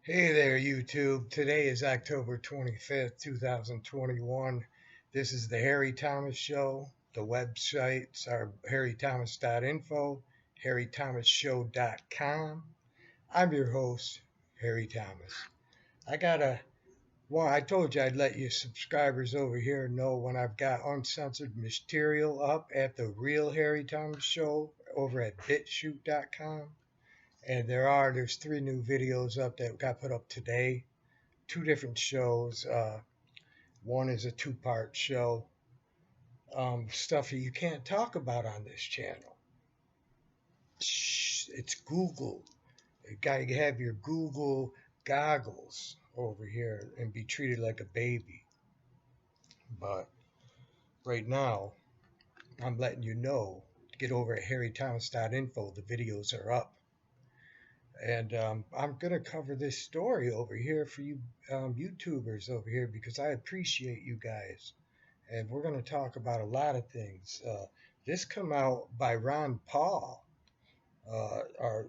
Hey there, YouTube. Today is October 25th, 2021. This is the Harry Thomas Show. The websites are harrythomas.info, harrythomasshow.com. I'm your host, Harry Thomas. I got I told you I'd let you subscribers over here know when I've got uncensored material up at the Real Harry Thomas Show over at Bitchute.com. And there's three new videos up that got put up today, two different shows. One is a two-part show, stuff that you can't talk about on this channel. Shh, it's Google. You gotta have your Google goggles over here and be treated like a baby. But right now, I'm letting you know. Get over at harrythomas.info. The videos are up. And I'm going to cover this story over here for you YouTubers over here because I appreciate you guys. And we're going to talk about a lot of things. This come out by Ron Paul, our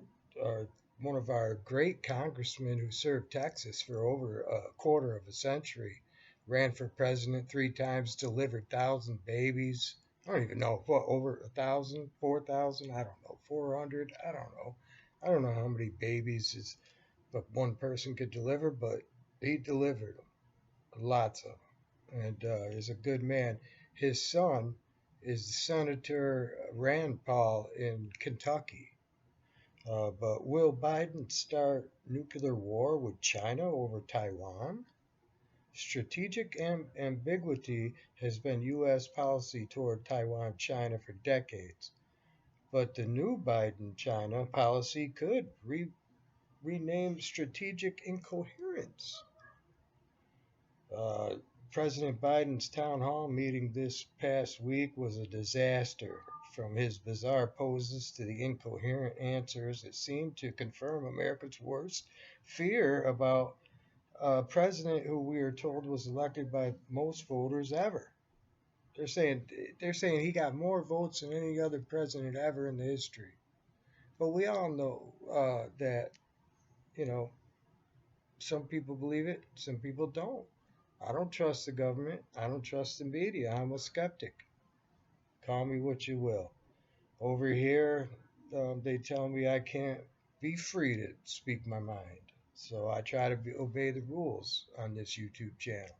one of our great congressmen who served Texas for over a quarter of a century, ran for president three times, delivered 1,000 babies. I don't even know what, over 1,000, 4,000. I don't know, 400. I don't know. I don't know how many babies is but one person could deliver, but he delivered them, lots of them, and is a good man. His son is Senator Rand Paul in Kentucky. But will Biden start nuclear war with China over Taiwan? Strategic ambiguity has been U.S. policy toward Taiwan China for decades, but the new Biden China policy could rename strategic incoherence. Uh, President Biden's town hall meeting this past week was a disaster. From his bizarre poses to the incoherent answers, it seemed to confirm America's worst fear about a president who we are told was elected by most voters ever. They're saying he got more votes than any other president ever in the history. But we all know that you know some people believe it, some people don't. I don't trust the government. I don't trust the media. I'm a skeptic. Call me what you will. Over here, they tell me I can't be free to speak my mind. So I try to obey the rules on this YouTube channel.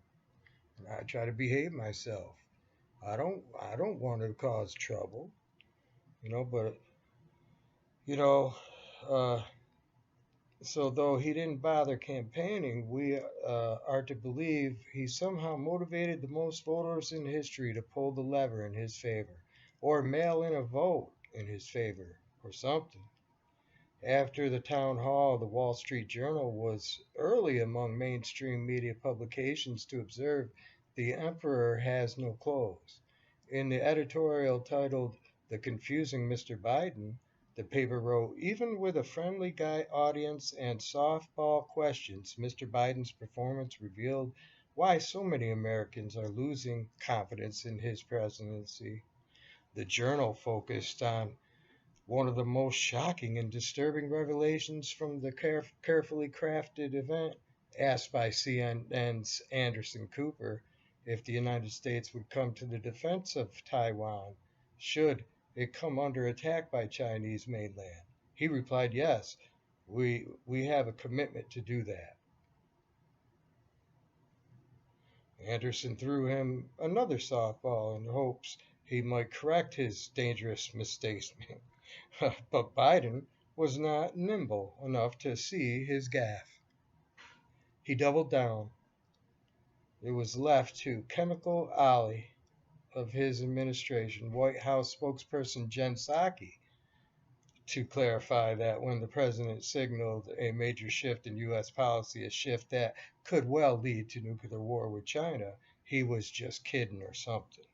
And I try to behave myself. I don't want to cause trouble, but you know, uh, so though he didn't bother campaigning, we are to believe he somehow motivated the most voters in history to pull the lever in his favor, or mail in a vote in his favor, or something. After the town hall, the Wall Street Journal was early among mainstream media publications to observe the emperor has no clothes. In the editorial titled The Confusing Mr. Biden, the paper wrote, even with a friendly guy audience and softball questions, Mr. Biden's performance revealed why so many Americans are losing confidence in his presidency. The journal focused on one of the most shocking and disturbing revelations from the carefully crafted event, asked by CNN's Anderson Cooper if the United States would come to the defense of Taiwan should it come under attack by Chinese mainland. He replied, yes, we have a commitment to do that. Anderson threw him another softball in hopes he might correct his dangerous misstatement. But Biden was not nimble enough to see his gaffe. He doubled down. It was left to chemical ally of his administration, White House spokesperson Jen Psaki, to clarify that when the president signaled a major shift in U.S. policy, a shift that could well lead to nuclear war with China, he was just kidding or something.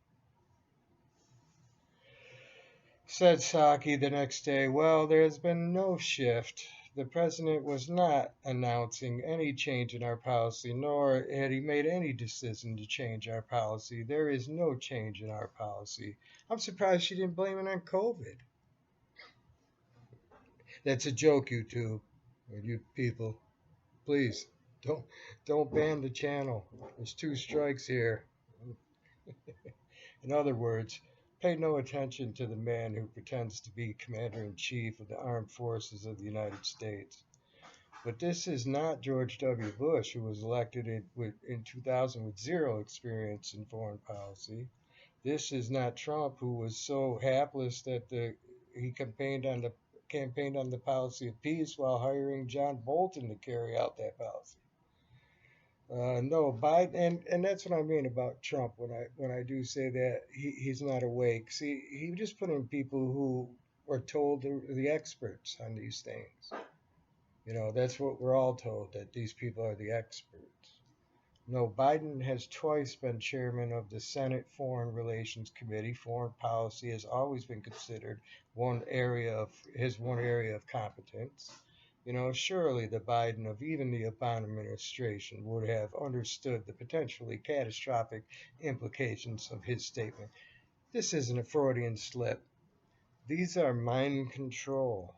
Said Psaki the next day, well, there has been no shift. The president was not announcing any change in our policy, nor had he made any decision to change our policy. There is no change in our policy. I'm surprised she didn't blame it on COVID. That's a joke, YouTube, or you people. Please don't don't ban the channel. There's two strikes here. In other words, pay no attention to the man who pretends to be Commander in Chief of the Armed Forces of the United States. But this is not George W. Bush, who was elected in 2000 with zero experience in foreign policy. This is not Trump, who was so hapless that he campaigned on the policy of peace while hiring John Bolton to carry out that policy. No, Biden, and that's what I mean about Trump when I do say that he's not awake. See, he just put in people who were told they're the experts on these things. You know, that's what we're all told, that these people are the experts. No, Biden has twice been chairman of the Senate Foreign Relations Committee. Foreign policy has always been considered one area of competence. You know, surely the Biden of even the Obama administration would have understood the potentially catastrophic implications of his statement. This isn't a Freudian slip. These are mind control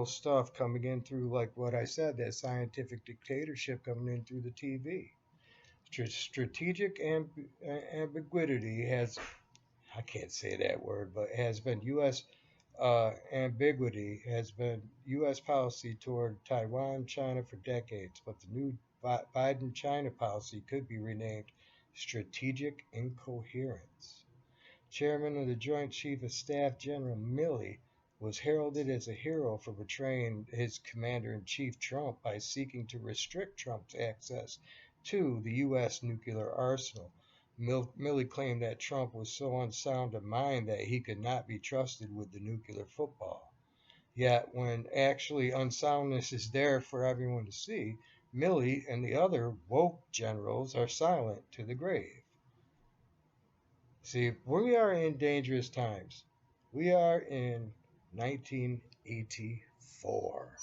stuff coming in through, like what I said, that scientific dictatorship coming in through the TV. Strategic ambiguity has, I can't say that word, but has been U.S. Ambiguity has been U.S. policy toward Taiwan, China for decades, but the new Biden China policy could be renamed strategic incoherence. Chairman of the Joint Chief of Staff General Milley was heralded as a hero for betraying his commander in chief Trump by seeking to restrict Trump's access to the U.S. nuclear arsenal. Milley claimed that Trump was so unsound of mind that he could not be trusted with the nuclear football. Yet, when actually unsoundness is there for everyone to see, Milley and the other woke generals are silent to the grave. See, we are in dangerous times. We are in 1984.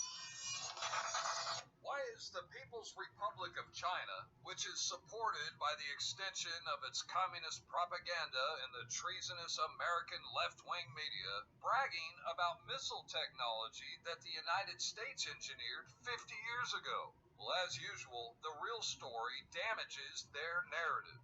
Why is the People's Republic of China, which is supported by the extension of its communist propaganda and the treasonous American left-wing media, bragging about missile technology that the United States engineered 50 years ago? Well, as usual, the real story damages their narrative.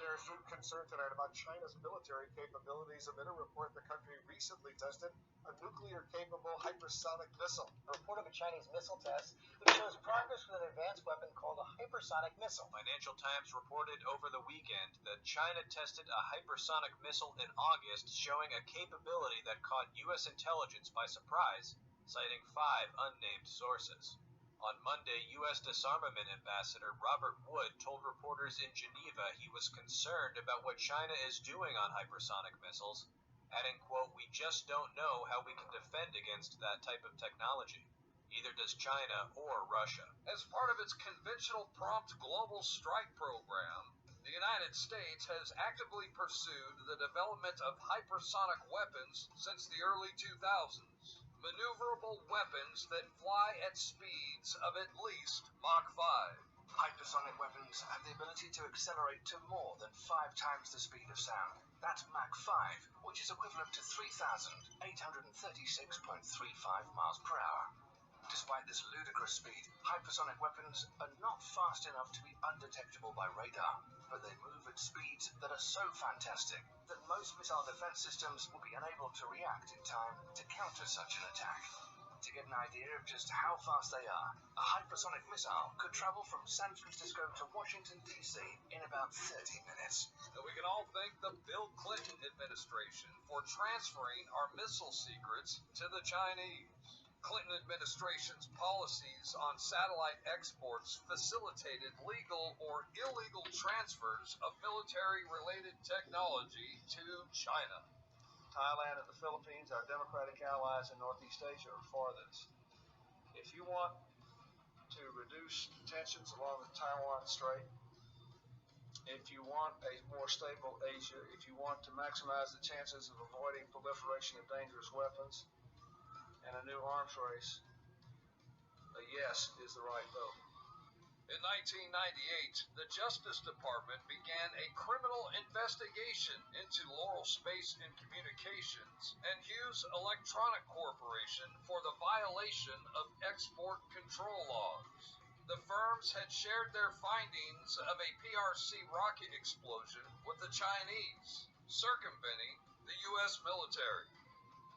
There's concern tonight about China's military capabilities amid a report the country recently tested a nuclear-capable hypersonic missile. A report of a Chinese missile test that shows progress with an advanced weapon called a hypersonic missile. Financial Times reported over the weekend that China tested a hypersonic missile in August, showing a capability that caught U.S. intelligence by surprise, citing 5 unnamed sources. On Monday, U.S. Disarmament Ambassador Robert Wood told reporters in Geneva he was concerned about what China is doing on hypersonic missiles, adding, quote, "We just don't know how we can defend against that type of technology. Either does China or Russia." As part of its conventional prompt global strike program, the United States has actively pursued the development of hypersonic weapons since the early 2000s. Maneuverable weapons that fly at speeds of at least Mach 5. Hypersonic weapons have the ability to accelerate to more than 5 times the speed of sound. That's Mach 5, which is equivalent to 3,836.35 miles per hour. Despite this ludicrous speed, hypersonic weapons are not fast enough to be undetectable by radar, but they move at speeds that are so fantastic that most missile defense systems will be unable to react in time to counter such an attack. To get an idea of just how fast they are, a hypersonic missile could travel from San Francisco to Washington, D.C. in about 30 minutes. Now, we can all thank the Bill Clinton administration for transferring our missile secrets to the Chinese. Clinton administration's policies on satellite exports facilitated legal or illegal transfers of military-related technology to China. Thailand and the Philippines, our democratic allies in Northeast Asia, are for this. If you want to reduce tensions along the Taiwan Strait, if you want a more stable Asia, if you want to maximize the chances of avoiding proliferation of dangerous weapons and a new arms race, a yes is the right vote. In 1998, the Justice Department began a criminal investigation into Laurel Space and Communications and Hughes Electronic Corporation for the violation of export control laws. The firms had shared their findings of a PRC rocket explosion with the Chinese, circumventing the U.S. military.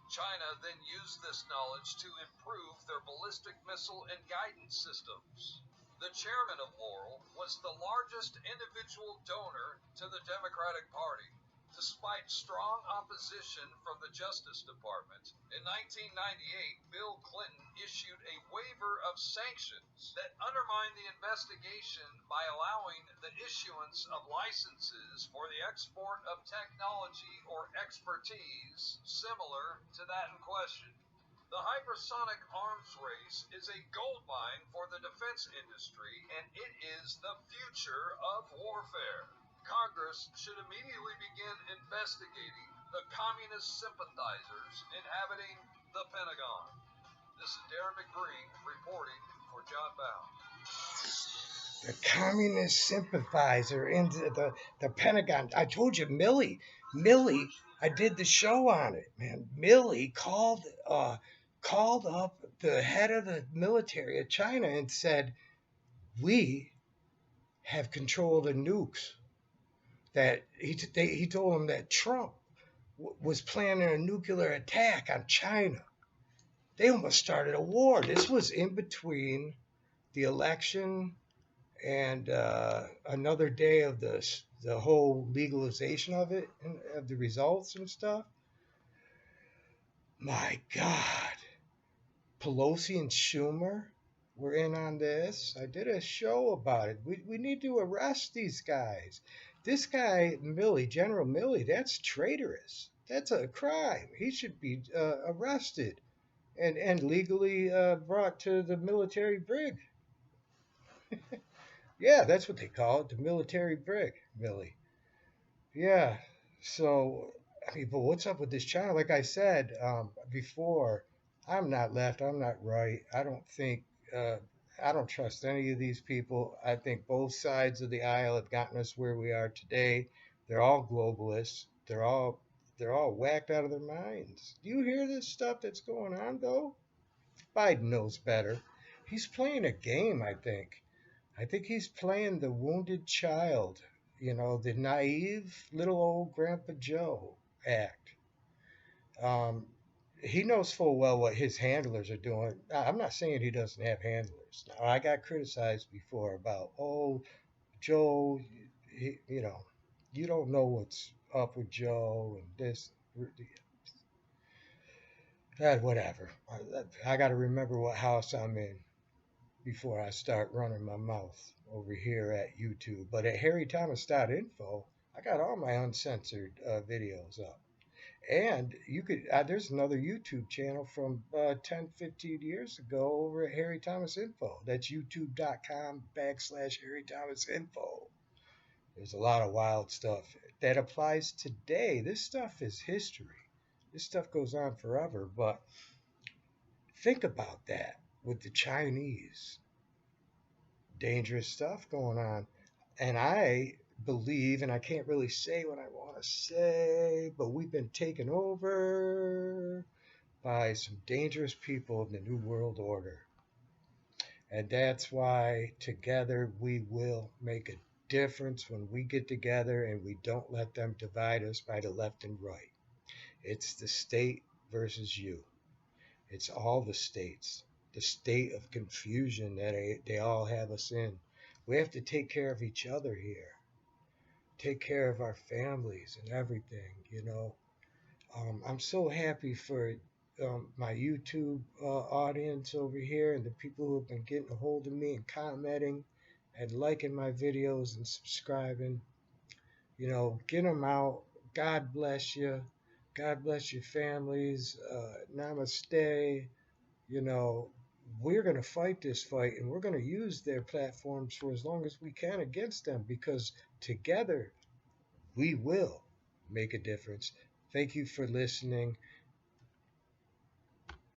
China then used this knowledge to improve their ballistic missile and guidance systems. The chairman of Laurel was the largest individual donor to the Democratic Party. Despite strong opposition from the Justice Department, in 1998, Bill Clinton issued a waiver of sanctions that undermined the investigation by allowing the issuance of licenses for the export of technology or expertise similar to that in question. The hypersonic arms race is a goldmine for the defense industry, and it is the future of warfare. Congress should immediately begin investigating the communist sympathizers inhabiting the Pentagon. This is Darren McBreen reporting for John Bound. The communist sympathizer into the Pentagon. I told you, Milley. I did the show on it, man. Milley called up the head of the military of China and said, "We have control of the nukes." That he told him that Trump was planning a nuclear attack on China. They almost started a war. This was in between the election and another day of the whole legalization of it and of the results and stuff. My God, Pelosi and Schumer were in on this. I did a show about it. We need to arrest these guys. This guy Milley, General Milley, that's traitorous. That's a crime. He should be arrested and legally brought to the military brig. Yeah, that's what they call it, the military brig, Milley. Yeah. So, I mean, but what's up with this China? Like I said before, I'm not left. I'm not right. I don't think. Uh, I don't trust any of these people. I think both sides of the aisle have gotten us where we are today. They're all globalists. They're all whacked out of their minds. Do you hear this stuff that's going on though? Biden knows better. He's playing a game, I think. I think he's playing the wounded child, the naive little old Grandpa Joe act. Um, he knows full well what his handlers are doing. I'm not saying he doesn't have handlers. Now, I got criticized before about, oh, Joe, he, you don't know what's up with Joe and this. Whatever. I got to remember what house I'm in before I start running my mouth over here at YouTube. But at harrythomas.info, I got all my uncensored videos up. And you could, there's another YouTube channel from 10, 15 years ago over at Harry Thomas Info. That's youtube.com/Harry Thomas Info. There's a lot of wild stuff that applies today. This stuff is history. This stuff goes on forever. But think about that with the Chinese. Dangerous stuff going on. And I believe, and I can't really say what I want to say, but we've been taken over by some dangerous people in the New World Order. And that's why together we will make a difference when we get together and we don't let them divide us by the left and right. It's the state versus you. It's all the states. The state of confusion that they all have us in. We have to take care of each other here. Take care of our families and everything. I'm so happy for my YouTube audience over here and the people who have been getting a hold of me and commenting and liking my videos and subscribing. Get them out. God bless you. God bless your families. Namaste. You know, we're going to fight this fight and we're going to use their platforms for as long as we can against them because together we will make a difference. Thank you for listening.